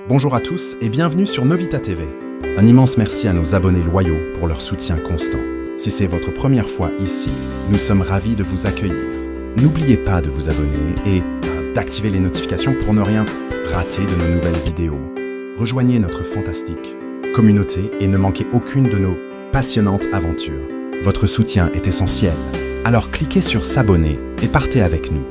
Bonjour à tous et bienvenue sur Novita TV. Un immense merci à nos abonnés loyaux pour leur soutien constant. Si c'est votre première fois ici, nous sommes ravis de vous accueillir. N'oubliez pas de vous abonner et d'activer les notifications pour ne rien rater de nos nouvelles vidéos. Rejoignez notre fantastique communauté et ne manquez aucune de nos passionnantes aventures. Votre soutien est essentiel, alors cliquez sur s'abonner et partez avec nous.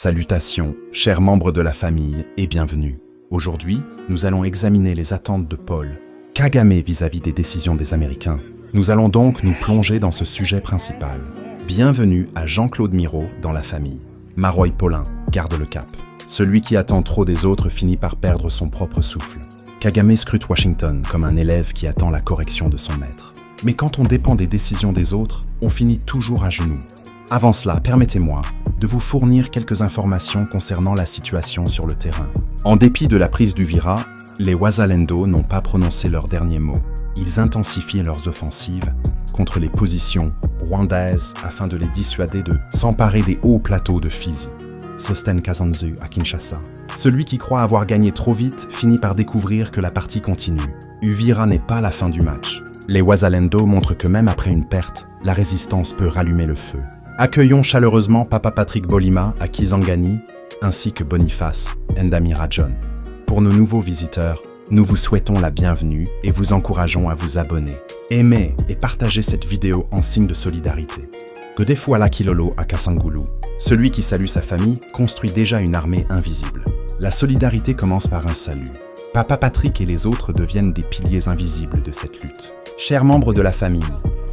Salutations, chers membres de la famille, et bienvenue. Aujourd'hui, nous allons examiner les attentes de Paul Kagame vis-à-vis des décisions des Américains. Nous allons donc nous plonger dans ce sujet principal. Bienvenue à Jean-Claude Miro dans la famille. Maroy Paulin garde le cap. Celui qui attend trop des autres finit par perdre son propre souffle. Kagame scrute Washington comme un élève qui attend la correction de son maître. Mais quand on dépend des décisions des autres, on finit toujours à genoux. Avant cela, permettez-moi de vous fournir quelques informations concernant la situation sur le terrain. En dépit de la prise du Vira, les Wazalendo n'ont pas prononcé leur dernier mot. Ils intensifient leurs offensives contre les positions rwandaises afin de les dissuader de s'emparer des hauts plateaux de Fizi. Sosten Kazanzu à Kinshasa. Celui qui croit avoir gagné trop vite finit par découvrir que la partie continue. Uvira n'est pas la fin du match. Les Wazalendo montrent que même après une perte, la résistance peut rallumer le feu. Accueillons chaleureusement Papa Patrick Bolima à Kisangani, ainsi que Boniface Ndamira John. Pour nos nouveaux visiteurs, nous vous souhaitons la bienvenue et vous encourageons à vous abonner. Aimez et partagez cette vidéo en signe de solidarité. Godefroid Kilolo à Kasangulu, celui qui salue sa famille construit déjà une armée invisible. La solidarité commence par un salut. Papa Patrick et les autres deviennent des piliers invisibles de cette lutte. Chers membres de la famille,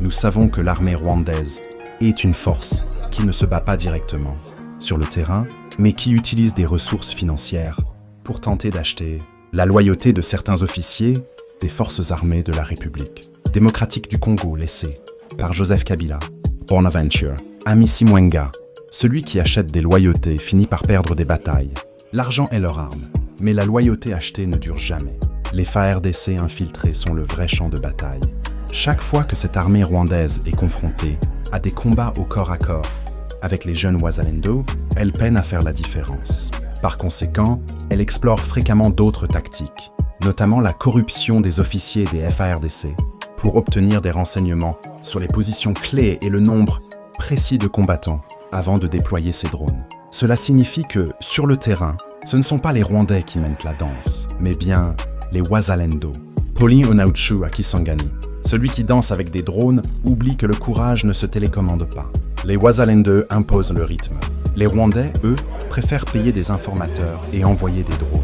nous savons que l'armée rwandaise est une force qui ne se bat pas directement sur le terrain, mais qui utilise des ressources financières pour tenter d'acheter la loyauté de certains officiers des forces armées de la République démocratique du Congo laissée par Joseph Kabila. Bonaventure, Amisi Mwenga, celui qui achète des loyautés finit par perdre des batailles. L'argent est leur arme, mais la loyauté achetée ne dure jamais. Les FARDC infiltrés sont le vrai champ de bataille. Chaque fois que cette armée rwandaise est confrontée à des combats au corps à corps avec les jeunes Wazalendo, elle peine à faire la différence. Par conséquent, elle explore fréquemment d'autres tactiques, notamment la corruption des officiers des FARDC, pour obtenir des renseignements sur les positions clés et le nombre précis de combattants avant de déployer ses drones. Cela signifie que, sur le terrain, ce ne sont pas les Rwandais qui mènent la danse, mais bien les Wazalendo. Pauline Onauchu à Kisangani, celui qui danse avec des drones oublie que le courage ne se télécommande pas. Les Wazalendo imposent le rythme. Les Rwandais, eux, préfèrent payer des informateurs et envoyer des drones.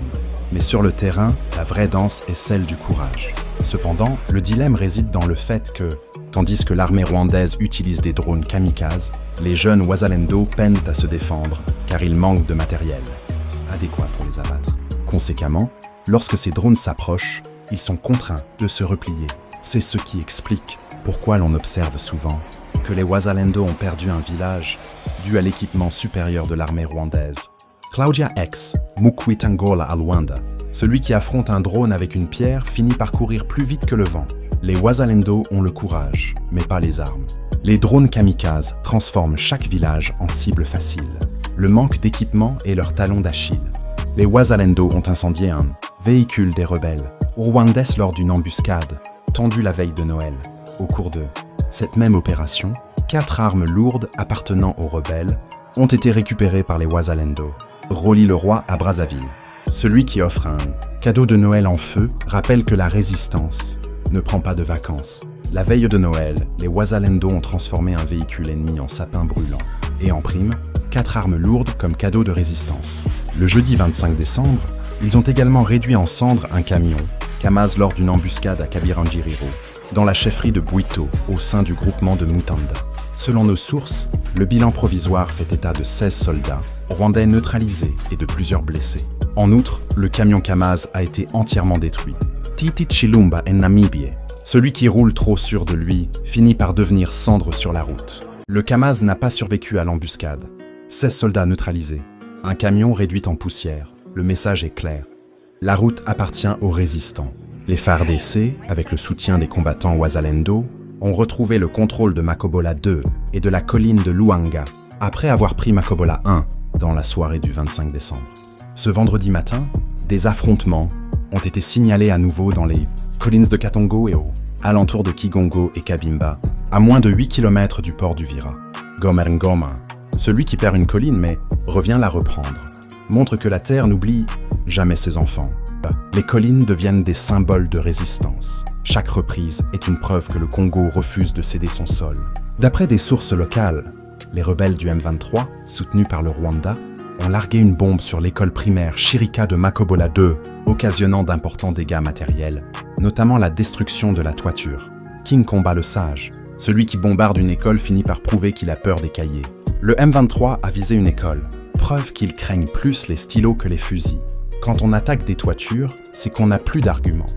Mais sur le terrain, la vraie danse est celle du courage. Cependant, le dilemme réside dans le fait que, tandis que l'armée rwandaise utilise des drones kamikazes, les jeunes Wazalendo peinent à se défendre car ils manquent de matériel adéquat pour les abattre. Conséquemment, lorsque ces drones s'approchent, ils sont contraints de se replier. C'est ce qui explique pourquoi l'on observe souvent que les Wazalendo ont perdu un village dû à l'équipement supérieur de l'armée rwandaise. Claudia X, Mukwitangola à Luanda, celui qui affronte un drone avec une pierre finit par courir plus vite que le vent. Les Wazalendo ont le courage, mais pas les armes. Les drones kamikazes transforment chaque village en cible facile. Le manque d'équipement est leur talon d'Achille. Les Wazalendo ont incendié un véhicule des rebelles rwandais lors d'une embuscade tendue la veille de Noël. Au cours de cette même opération, 4 armes lourdes appartenant aux rebelles ont été récupérées par les Wazalendo. Rolly Leroy à Brazzaville, celui qui offre un cadeau de Noël en feu, rappelle que la résistance ne prend pas de vacances. La veille de Noël, les Wazalendo ont transformé un véhicule ennemi en sapin brûlant et en prime, 4 armes lourdes comme cadeau de résistance. Le jeudi 25 décembre, ils ont également réduit en cendres un camion Kamaz lors d'une embuscade à Kabiranjiriro, dans la chefferie de Bwito, au sein du groupement de Mutanda. Selon nos sources, le bilan provisoire fait état de 16 soldats rwandais neutralisés et de plusieurs blessés. En outre, le camion Kamaz a été entièrement détruit. Titi Chilumba en Namibie, celui qui roule trop sûr de lui, finit par devenir cendre sur la route. Le Kamaz n'a pas survécu à l'embuscade. 16 soldats neutralisés, un camion réduit en poussière. Le message est clair. La route appartient aux résistants. Les FARDC, avec le soutien des combattants Wazalendo, ont retrouvé le contrôle de Makobola II et de la colline de Luanga, après avoir pris Makobola 1 dans la soirée du 25 décembre. Ce vendredi matin, des affrontements ont été signalés à nouveau dans les collines de Katongo et aux alentours de Kigongo et Kabimba, à moins de 8 km du port d'Uvira. Gomerngoma, celui qui perd une colline mais revient la reprendre, montre que la terre n'oublie jamais ses enfants. Les collines deviennent des symboles de résistance. Chaque reprise est une preuve que le Congo refuse de céder son sol. D'après des sources locales, les rebelles du M23, soutenus par le Rwanda, ont largué une bombe sur l'école primaire Shirika de Makobola 2, occasionnant d'importants dégâts matériels, notamment la destruction de la toiture. King combat le sage. Celui qui bombarde une école finit par prouver qu'il a peur des cahiers. Le M23 a visé une école, preuve qu'ils craignent plus les stylos que les fusils. Quand on attaque des toitures, c'est qu'on n'a plus d'arguments.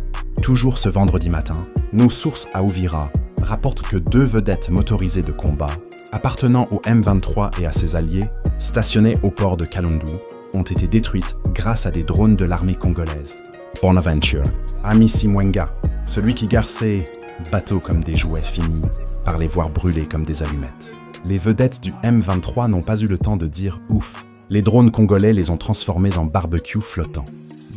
Toujours ce vendredi matin, nos sources à Uvira rapportent que 2 vedettes motorisées de combat, appartenant au M23 et à ses alliés, stationnées au port de Kalundu, ont été détruites grâce à des drones de l'armée congolaise. Bonaventure, Amisi Mwenga, celui qui gare ses bateaux comme des jouets finis par les voir brûler comme des allumettes. Les vedettes du M23 n'ont pas eu le temps de dire « ouf ». Les drones congolais les ont transformés en barbecue flottants.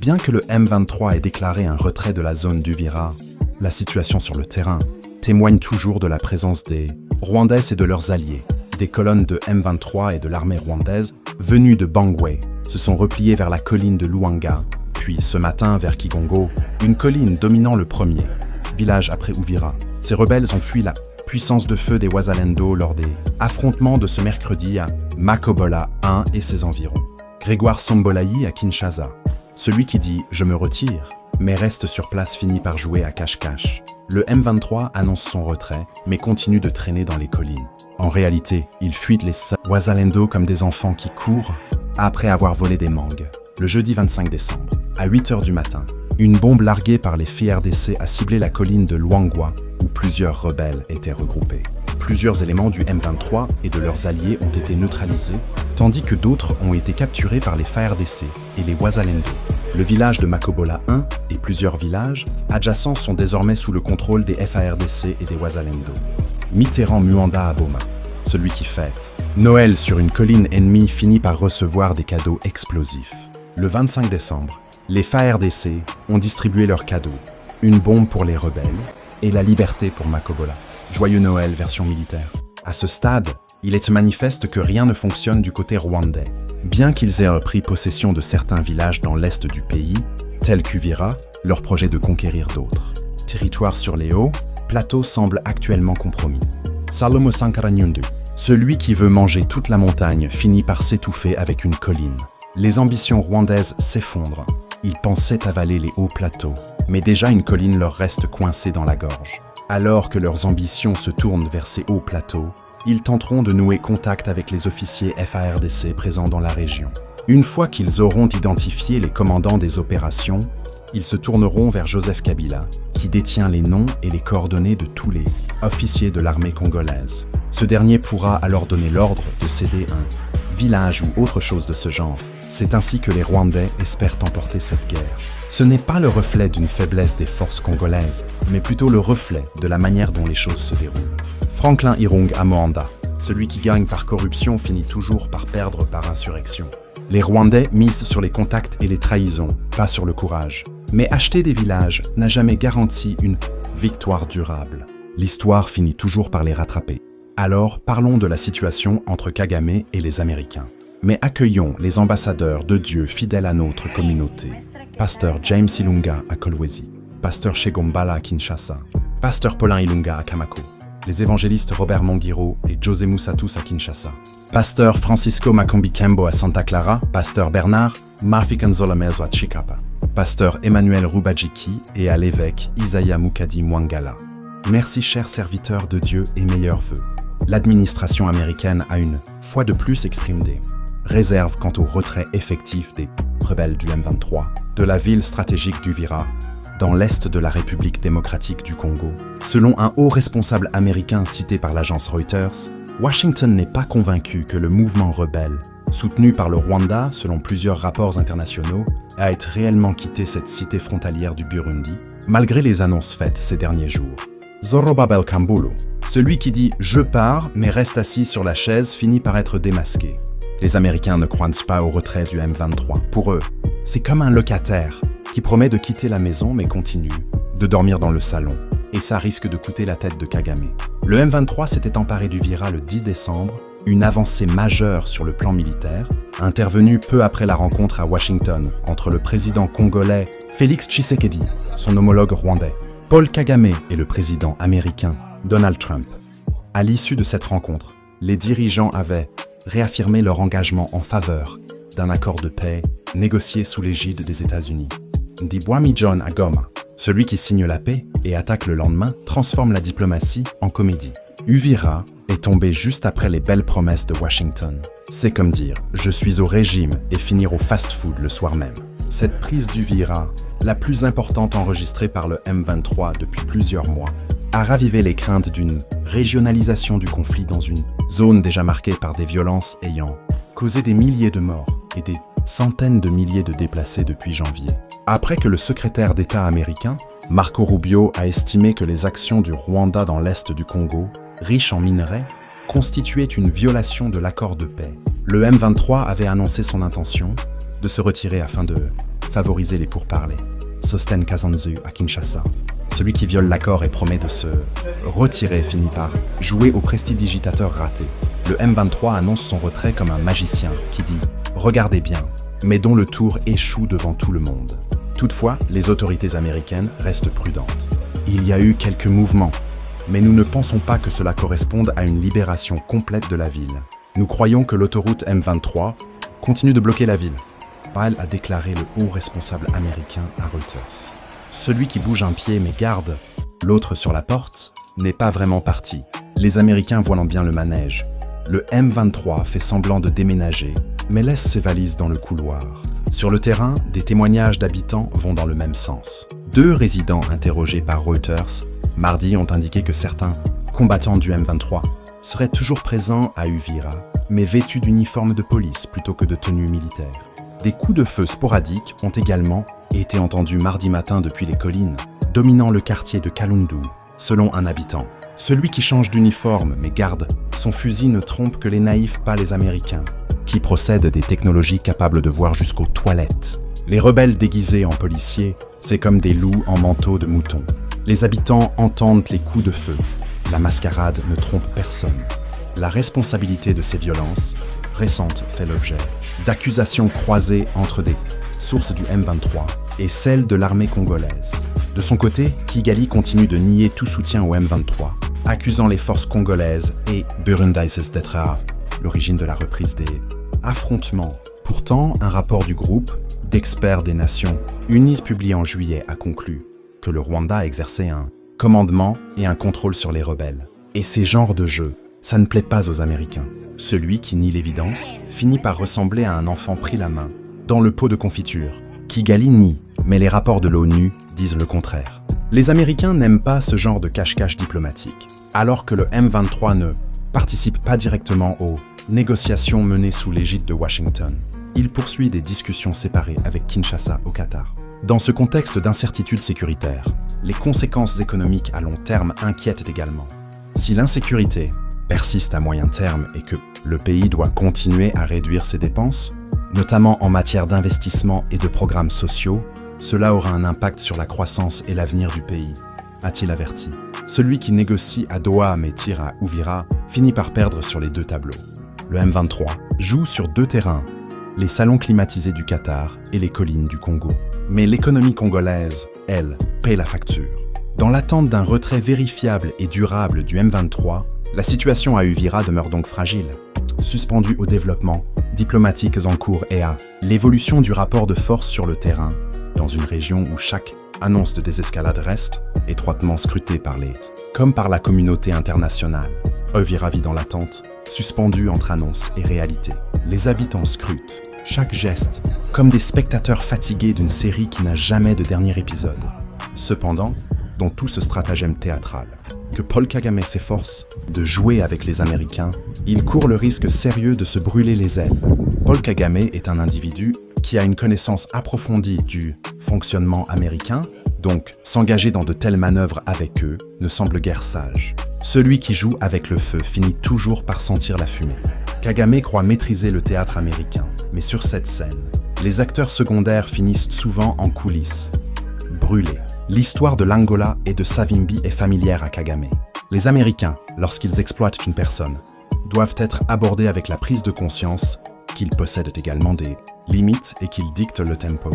Bien que le M23 ait déclaré un retrait de la zone d'Uvira, la situation sur le terrain témoigne toujours de la présence des Rwandais et de leurs alliés. Des colonnes de M23 et de l'armée rwandaise, venues de Bangwe, se sont repliées vers la colline de Luanga, puis ce matin vers Kigongo, une colline dominant le premier village après Uvira. Ces rebelles ont fui la puissance de feu des Wazalendo lors des affrontements de ce mercredi à Makobola 1 et ses environs. Grégoire Sombolayi à Kinshasa, celui qui dit « je me retire », mais reste sur place finit par jouer à cache-cache. Le M23 annonce son retrait, mais continue de traîner dans les collines. En réalité, il fuit les Wazalendo comme des enfants qui courent après avoir volé des mangues. Le jeudi 25 décembre, à 8h du matin, une bombe larguée par les FARDC a ciblé la colline de Luangwa, où plusieurs rebelles étaient regroupés. Plusieurs éléments du M23 et de leurs alliés ont été neutralisés, tandis que d'autres ont été capturés par les FARDC et les Wazalendo. Le village de Makobola 1 et plusieurs villages adjacents sont désormais sous le contrôle des FARDC et des Wazalendo. Mitterrand Muanda à Boma, celui qui fête Noël sur une colline ennemie finit par recevoir des cadeaux explosifs. Le 25 décembre, les FARDC ont distribué leurs cadeaux, une bombe pour les rebelles et la liberté pour Makobola. Joyeux Noël version militaire. À ce stade, il est manifeste que rien ne fonctionne du côté rwandais. Bien qu'ils aient repris possession de certains villages dans l'est du pays, tels qu'Uvira, leur projet de conquérir d'autres. Territoire sur les hauts plateaux semble actuellement compromis. Salomo Sankara Nyundu, celui qui veut manger toute la montagne finit par s'étouffer avec une colline. Les ambitions rwandaises s'effondrent. Ils pensaient avaler les hauts plateaux, mais déjà une colline leur reste coincée dans la gorge. Alors que leurs ambitions se tournent vers ces hauts plateaux, ils tenteront de nouer contact avec les officiers FARDC présents dans la région. Une fois qu'ils auront identifié les commandants des opérations, ils se tourneront vers Joseph Kabila, qui détient les noms et les coordonnées de tous les officiers de l'armée congolaise. Ce dernier pourra alors donner l'ordre de céder un village ou autre chose de ce genre. C'est ainsi que les Rwandais espèrent emporter cette guerre. Ce n'est pas le reflet d'une faiblesse des forces congolaises, mais plutôt le reflet de la manière dont les choses se déroulent. Franklin Irung à Moanda, celui qui gagne par corruption finit toujours par perdre par insurrection. Les Rwandais misent sur les contacts et les trahisons, pas sur le courage. Mais acheter des villages n'a jamais garanti une victoire durable. L'histoire finit toujours par les rattraper. Alors, parlons de la situation entre Kagame et les Américains. Mais accueillons les ambassadeurs de Dieu fidèles à notre communauté. Pasteur James Ilunga à Kolwezi, Pasteur Shegombala à Kinshasa, Pasteur Paulin Ilunga à Kamako, les évangélistes Robert Mongiro et José Moussatus à Kinshasa, Pasteur Francisco Makombi Kembo à Santa Clara, Pasteur Bernard Mafikanzolamezo à Chikapa, Pasteur Emmanuel Rubajiki et à l'évêque Isaiah Mukadi Mwangala. Merci chers serviteurs de Dieu et meilleurs vœux. L'administration américaine a une fois de plus exprimé des réserves quant au retrait effectif des rebelles du M23 de la ville stratégique d'Uvira, dans l'est de la République démocratique du Congo. Selon un haut responsable américain cité par l'agence Reuters, Washington n'est pas convaincu que le mouvement rebelle, soutenu par le Rwanda selon plusieurs rapports internationaux, ait réellement quitté cette cité frontalière du Burundi, malgré les annonces faites ces derniers jours. Zorobabel Kambulu. Celui qui dit « je pars, mais reste assis sur la chaise » finit par être démasqué. Les Américains ne croient pas au retrait du M23. Pour eux, c'est comme un locataire qui promet de quitter la maison mais continue de dormir dans le salon. Et ça risque de coûter la tête de Kagame. Le M23 s'était emparé d'Uvira le 10 décembre, une avancée majeure sur le plan militaire, intervenue peu après la rencontre à Washington entre le président congolais Félix Tshisekedi, son homologue rwandais, Paul Kagame et le président américain Donald Trump. À l'issue de cette rencontre, les dirigeants avaient réaffirmé leur engagement en faveur d'un accord de paix négocié sous l'égide des États-Unis. Ndibwami John à Goma, celui qui signe la paix et attaque le lendemain, transforme la diplomatie en comédie. Uvira est tombé juste après les belles promesses de Washington. C'est comme dire « je suis au régime » et finir au fast-food le soir même. Cette prise d'Uvira, la plus importante enregistrée par le M23 depuis plusieurs mois, a ravivé les craintes d'une régionalisation du conflit dans une zone déjà marquée par des violences ayant causé des milliers de morts et des centaines de milliers de déplacés depuis janvier. Après que le secrétaire d'État américain, Marco Rubio, a estimé que les actions du Rwanda dans l'est du Congo, riche en minerais, constituaient une violation de l'accord de paix, le M23 avait annoncé son intention de se retirer afin de favoriser les pourparlers. Sosten Kazanzu à Kinshasa. Celui qui viole l'accord et promet de se retirer finit par jouer au prestidigitateur raté. Le M23 annonce son retrait comme un magicien qui dit « Regardez bien », mais dont le tour échoue devant tout le monde. Toutefois, les autorités américaines restent prudentes. Il y a eu quelques mouvements, mais nous ne pensons pas que cela corresponde à une libération complète de la ville. Nous croyons que l'autoroute M23 continue de bloquer la ville. Paul a déclaré le haut responsable américain à Reuters. Celui qui bouge un pied mais garde l'autre sur la porte n'est pas vraiment parti. Les Américains voient bien le manège. Le M23 fait semblant de déménager, mais laisse ses valises dans le couloir. Sur le terrain, des témoignages d'habitants vont dans le même sens. 2 résidents interrogés par Reuters mardi ont indiqué que certains combattants du M23 seraient toujours présents à Uvira, mais vêtus d'uniformes de police plutôt que de tenues militaires. Des coups de feu sporadiques ont également été entendus mardi matin depuis les collines, dominant le quartier de Kalundu, selon un habitant. Celui qui change d'uniforme mais garde son fusil ne trompe que les naïfs, pas les Américains, qui procèdent des technologies capables de voir jusqu'aux toilettes. Les rebelles déguisés en policiers, c'est comme des loups en manteau de mouton. Les habitants entendent les coups de feu. La mascarade ne trompe personne. La responsabilité de ces violences récentes fait l'objet d'accusations croisées entre des sources du M23 et celles de l'armée congolaise. De son côté, Kigali continue de nier tout soutien au M23, accusant les forces congolaises et burundaises d'être à l'origine de la reprise des affrontements. Pourtant, un rapport du groupe d'experts des Nations Unies publié en juillet a conclu que le Rwanda exerçait un commandement et un contrôle sur les rebelles. Et ces genres de jeux, ça ne plaît pas aux Américains. Celui qui nie l'évidence finit par ressembler à un enfant pris la main dans le pot de confiture. Kigali nie, mais les rapports de l'ONU disent le contraire. Les Américains n'aiment pas ce genre de cache-cache diplomatique, alors que le M23 ne participe pas directement aux négociations menées sous l'égide de Washington. Il poursuit des discussions séparées avec Kinshasa au Qatar. Dans ce contexte d'incertitude sécuritaire, les conséquences économiques à long terme inquiètent également. Si l'insécurité persiste à moyen terme et que le pays doit continuer à réduire ses dépenses, notamment en matière d'investissement et de programmes sociaux, cela aura un impact sur la croissance et l'avenir du pays, a-t-il averti. Celui qui négocie à Doha mais tire à Uvira finit par perdre sur les 2 tableaux. Le M23 joue sur 2 terrains, les salons climatisés du Qatar et les collines du Congo. Mais l'économie congolaise, elle, paie la facture. Dans l'attente d'un retrait vérifiable et durable du M23, la situation à Uvira demeure donc fragile, suspendue aux développements diplomatiques en cours et à l'évolution du rapport de force sur le terrain, dans une région où chaque annonce de désescalade reste étroitement scrutée comme par la communauté internationale. Uvira vit dans l'attente, suspendue entre annonces et réalité. Les habitants scrutent chaque geste, comme des spectateurs fatigués d'une série qui n'a jamais de dernier épisode. Cependant, dans tout ce stratagème théâtral, que Paul Kagame s'efforce de jouer avec les Américains, il court le risque sérieux de se brûler les ailes. Paul Kagame est un individu qui a une connaissance approfondie du fonctionnement américain, Donc, s'engager dans de telles manœuvres avec eux ne semble guère sage. Celui qui joue avec le feu finit toujours par sentir la fumée. Kagame croit maîtriser le théâtre américain, mais sur cette scène, les acteurs secondaires finissent souvent en coulisses, brûlés. L'histoire de l'Angola et de Savimbi est familière à Kagame. Les Américains, lorsqu'ils exploitent une personne, doivent être abordés avec la prise de conscience qu'ils possèdent également des limites et qu'ils dictent le tempo.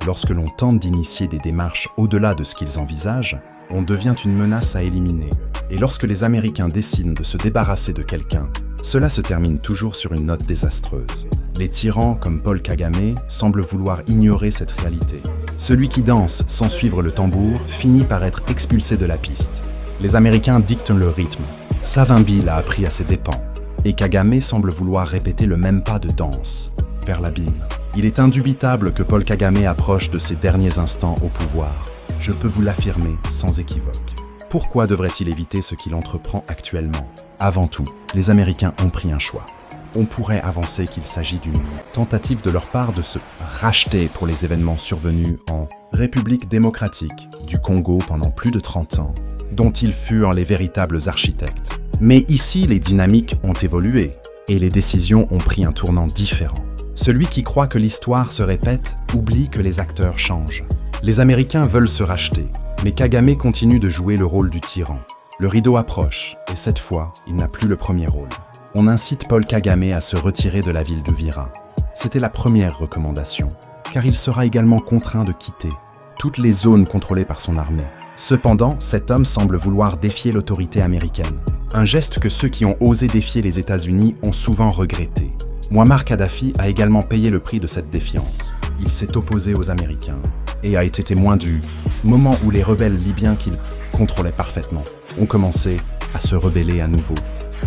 Lorsque l'on tente d'initier des démarches au-delà de ce qu'ils envisagent, on devient une menace à éliminer. Et lorsque les Américains décident de se débarrasser de quelqu'un, cela se termine toujours sur une note désastreuse. Les tyrans comme Paul Kagame semblent vouloir ignorer cette réalité. Celui qui danse sans suivre le tambour finit par être expulsé de la piste. Les Américains dictent le rythme. Savimbi l'a appris à ses dépens. Et Kagame semble vouloir répéter le même pas de danse, vers l'abîme. Il est indubitable que Paul Kagame approche de ses derniers instants au pouvoir. Je peux vous l'affirmer sans équivoque. Pourquoi devrait-il éviter ce qu'il entreprend actuellement? Avant tout, les Américains ont pris un choix. On pourrait avancer qu'il s'agit d'une tentative de leur part de se racheter pour les événements survenus en République démocratique du Congo pendant plus de 30 ans, dont ils furent les véritables architectes. Mais ici, les dynamiques ont évolué et les décisions ont pris un tournant différent. Celui qui croit que l'histoire se répète oublie que les acteurs changent. Les Américains veulent se racheter, mais Kagame continue de jouer le rôle du tyran. Le rideau approche, et cette fois, il n'a plus le premier rôle. On incite Paul Kagame à se retirer de la ville d'Uvira. C'était la première recommandation, car il sera également contraint de quitter toutes les zones contrôlées par son armée. Cependant, cet homme semble vouloir défier l'autorité américaine. Un geste que ceux qui ont osé défier les États-Unis ont souvent regretté. Muammar Kadhafi a également payé le prix de cette défiance. Il s'est opposé aux Américains et a été témoin du moment où les rebelles libyens qu'il contrôlait parfaitement ont commencé à se rebeller à nouveau.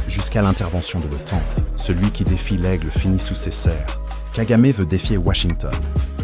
Jusqu'à l'intervention de l'OTAN, celui qui défie l'aigle finit sous ses serres. Kagame veut défier Washington.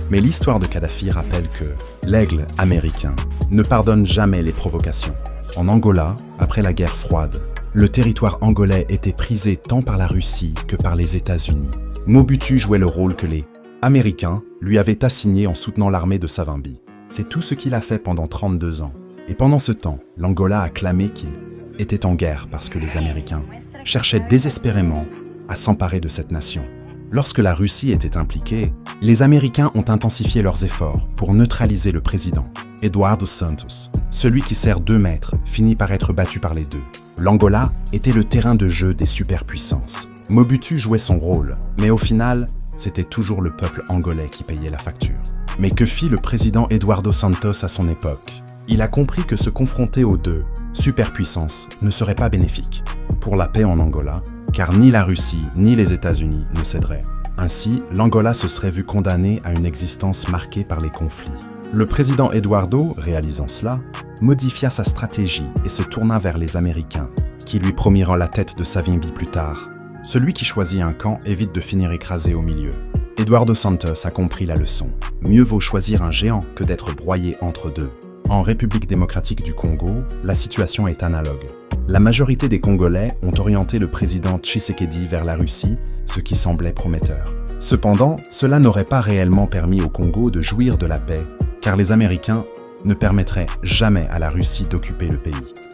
Mais l'histoire de Kadhafi rappelle que l'aigle américain ne pardonne jamais les provocations. En Angola, après la guerre froide, le territoire angolais était prisé tant par la Russie que par les États-Unis. Mobutu jouait le rôle que les Américains lui avaient assigné en soutenant l'armée de Savimbi. C'est tout ce qu'il a fait pendant 32 ans. Et pendant ce temps, l'Angola a clamé qu'il était en guerre parce que les Américains cherchaient désespérément à s'emparer de cette nation. Lorsque la Russie était impliquée, les Américains ont intensifié leurs efforts pour neutraliser le président, Eduardo Santos. Celui qui sert 2 maîtres finit par être battu par les deux. L'Angola était le terrain de jeu des superpuissances. Mobutu jouait son rôle, mais au final, c'était toujours le peuple angolais qui payait la facture. Mais que fit le président Eduardo Santos à son époque? Il a compris que se confronter aux deux superpuissances ne serait pas bénéfique pour la paix en Angola, car ni la Russie ni les États-Unis ne céderaient. Ainsi, l'Angola se serait vu condamné à une existence marquée par les conflits. Le président Eduardo, réalisant cela, modifia sa stratégie et se tourna vers les Américains, qui lui promirent la tête de Savimbi plus tard. Celui qui choisit un camp évite de finir écrasé au milieu. Eduardo Santos a compris la leçon. Mieux vaut choisir un géant que d'être broyé entre deux. En République démocratique du Congo, la situation est analogue. La majorité des Congolais ont orienté le président Tshisekedi vers la Russie, ce qui semblait prometteur. Cependant, cela n'aurait pas réellement permis au Congo de jouir de la paix, car les Américains ne permettraient jamais à la Russie d'occuper le pays.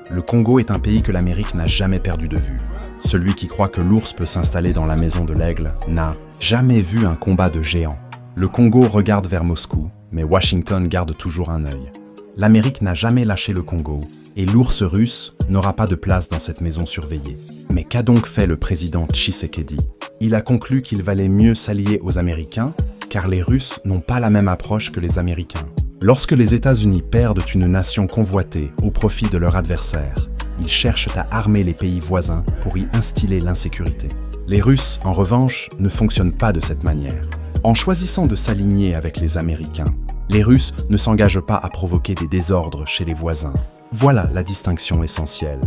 Le Congo est un pays que l'Amérique n'a jamais perdu de vue. Celui qui croit que l'ours peut s'installer dans la maison de l'aigle n'a jamais vu un combat de géants. Le Congo regarde vers Moscou, mais Washington garde toujours un œil. L'Amérique n'a jamais lâché le Congo, et l'ours russe n'aura pas de place dans cette maison surveillée. Mais qu'a donc fait le président Tshisekedi? Il a conclu qu'il valait mieux s'allier aux Américains, car les Russes n'ont pas la même approche que les Américains. Lorsque les États-Unis perdent une nation convoitée au profit de leur adversaire, ils cherchent à armer les pays voisins pour y instiller l'insécurité. Les Russes, en revanche, ne fonctionnent pas de cette manière. En choisissant de s'aligner avec les Américains, les Russes ne s'engagent pas à provoquer des désordres chez les voisins. Voilà la distinction essentielle.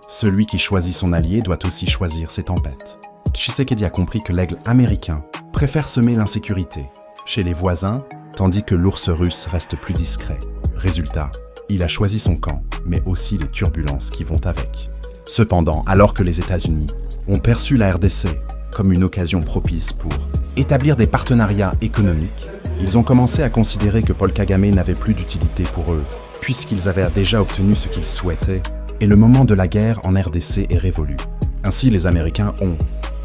Celui qui choisit son allié doit aussi choisir ses tempêtes. Tshisekedi a compris que l'aigle américain préfère semer l'insécurité chez les voisins, tandis que l'ours russe reste plus discret. Résultat, il a choisi son camp, mais aussi les turbulences qui vont avec. Cependant, alors que les États-Unis ont perçu la RDC comme une occasion propice pour établir des partenariats économiques, ils ont commencé à considérer que Paul Kagame n'avait plus d'utilité pour eux, puisqu'ils avaient déjà obtenu ce qu'ils souhaitaient, et le moment de la guerre en RDC est révolu. Ainsi, les Américains ont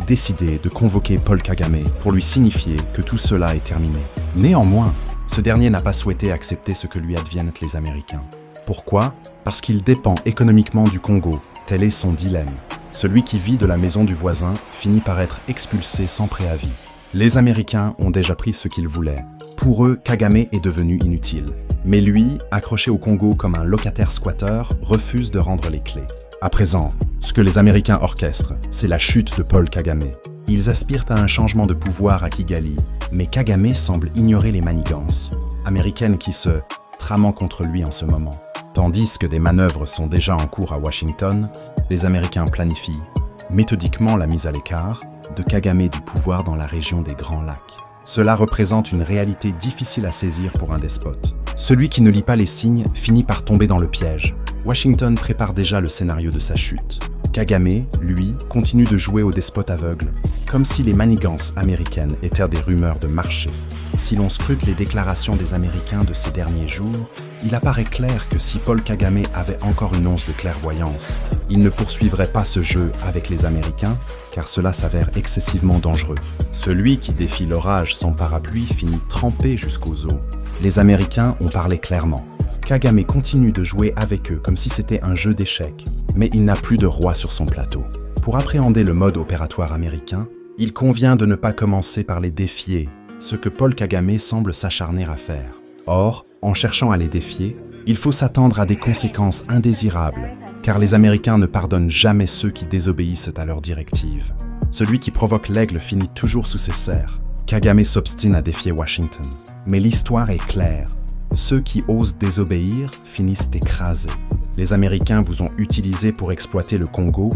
décidé de convoquer Paul Kagame pour lui signifier que tout cela est terminé. Néanmoins, ce dernier n'a pas souhaité accepter ce que lui adviennent les Américains. Pourquoi? Parce qu'il dépend économiquement du Congo, tel est son dilemme. Celui qui vit de la maison du voisin finit par être expulsé sans préavis. Les Américains ont déjà pris ce qu'ils voulaient. Pour eux, Kagame est devenu inutile. Mais lui, accroché au Congo comme un locataire-squatteur, refuse de rendre les clés. À présent, ce que les Américains orchestrent, c'est la chute de Paul Kagame. Ils aspirent à un changement de pouvoir à Kigali, mais Kagame semble ignorer les manigances américaines qui se trament contre lui en ce moment. Tandis que des manœuvres sont déjà en cours à Washington, les Américains planifient méthodiquement la mise à l'écart de Kagame du pouvoir dans la région des Grands Lacs. Cela représente une réalité difficile à saisir pour un despote. Celui qui ne lit pas les signes finit par tomber dans le piège. Washington prépare déjà le scénario de sa chute. Kagame, lui, continue de jouer au despote aveugle, comme si les manigances américaines étaient des rumeurs de marché. Si l'on scrute les déclarations des Américains de ces derniers jours, il apparaît clair que si Paul Kagame avait encore une once de clairvoyance, il ne poursuivrait pas ce jeu avec les Américains, car cela s'avère excessivement dangereux. Celui qui défie l'orage sans parapluie finit trempé jusqu'aux os. Les Américains ont parlé clairement. Kagame continue de jouer avec eux comme si c'était un jeu d'échecs, mais il n'a plus de roi sur son plateau. Pour appréhender le mode opératoire américain, il convient de ne pas commencer par les défier, ce que Paul Kagame semble s'acharner à faire. Or, en cherchant à les défier, il faut s'attendre à des conséquences indésirables, car les Américains ne pardonnent jamais ceux qui désobéissent à leurs directives. Celui qui provoque l'aigle finit toujours sous ses serres. Kagame s'obstine à défier Washington. Mais l'histoire est claire. Ceux qui osent désobéir finissent écrasés. Les Américains vous ont utilisé pour exploiter le Congo,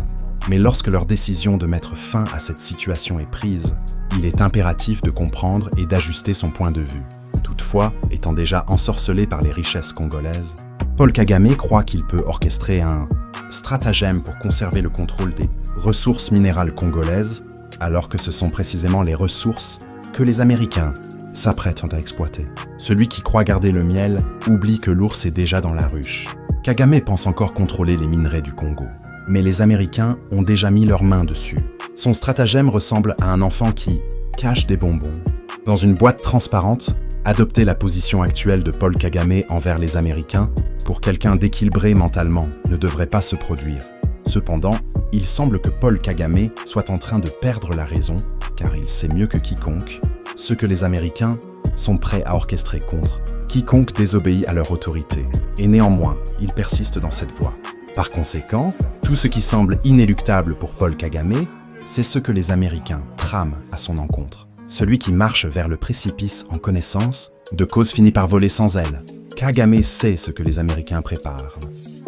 mais lorsque leur décision de mettre fin à cette situation est prise, il est impératif de comprendre et d'ajuster son point de vue. Toutefois, étant déjà ensorcelé par les richesses congolaises, Paul Kagame croit qu'il peut orchestrer un stratagème pour conserver le contrôle des ressources minérales congolaises, alors que ce sont précisément les ressources que les Américains s'apprêtent à exploiter. Celui qui croit garder le miel oublie que l'ours est déjà dans la ruche. Kagame pense encore contrôler les minerais du Congo, mais les Américains ont déjà mis leurs mains dessus. Son stratagème ressemble à un enfant qui cache des bonbons. Dans une boîte transparente, adopter la position actuelle de Paul Kagame envers les Américains, pour quelqu'un d'équilibré mentalement, ne devrait pas se produire. Cependant, il semble que Paul Kagame soit en train de perdre la raison, car il sait mieux que quiconque ce que les Américains sont prêts à orchestrer contre quiconque désobéit à leur autorité. Et néanmoins, il persiste dans cette voie. Par conséquent, tout ce qui semble inéluctable pour Paul Kagame, c'est ce que les Américains trament à son encontre. Celui qui marche vers le précipice en connaissance de cause finit par voler sans aile. Kagame sait ce que les Américains préparent,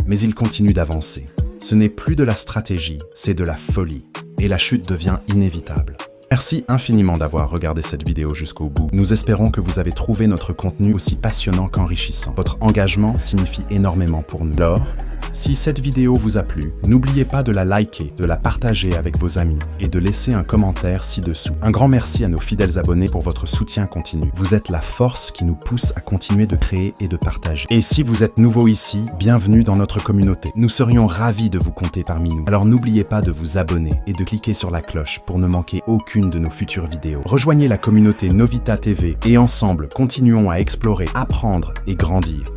mais il continue d'avancer. Ce n'est plus de la stratégie, c'est de la folie, et la chute devient inévitable. Merci infiniment d'avoir regardé cette vidéo jusqu'au bout. Nous espérons que vous avez trouvé notre contenu aussi passionnant qu'enrichissant. Votre engagement signifie énormément pour nous. Alors, si cette vidéo vous a plu, n'oubliez pas de la liker, de la partager avec vos amis et de laisser un commentaire ci-dessous. Un grand merci à nos fidèles abonnés pour votre soutien continu. Vous êtes la force qui nous pousse à continuer de créer et de partager. Et si vous êtes nouveau ici, bienvenue dans notre communauté. Nous serions ravis de vous compter parmi nous. Alors n'oubliez pas de vous abonner et de cliquer sur la cloche pour ne manquer aucune de nos futures vidéos. Rejoignez la communauté Novita TV et ensemble, continuons à explorer, apprendre et grandir.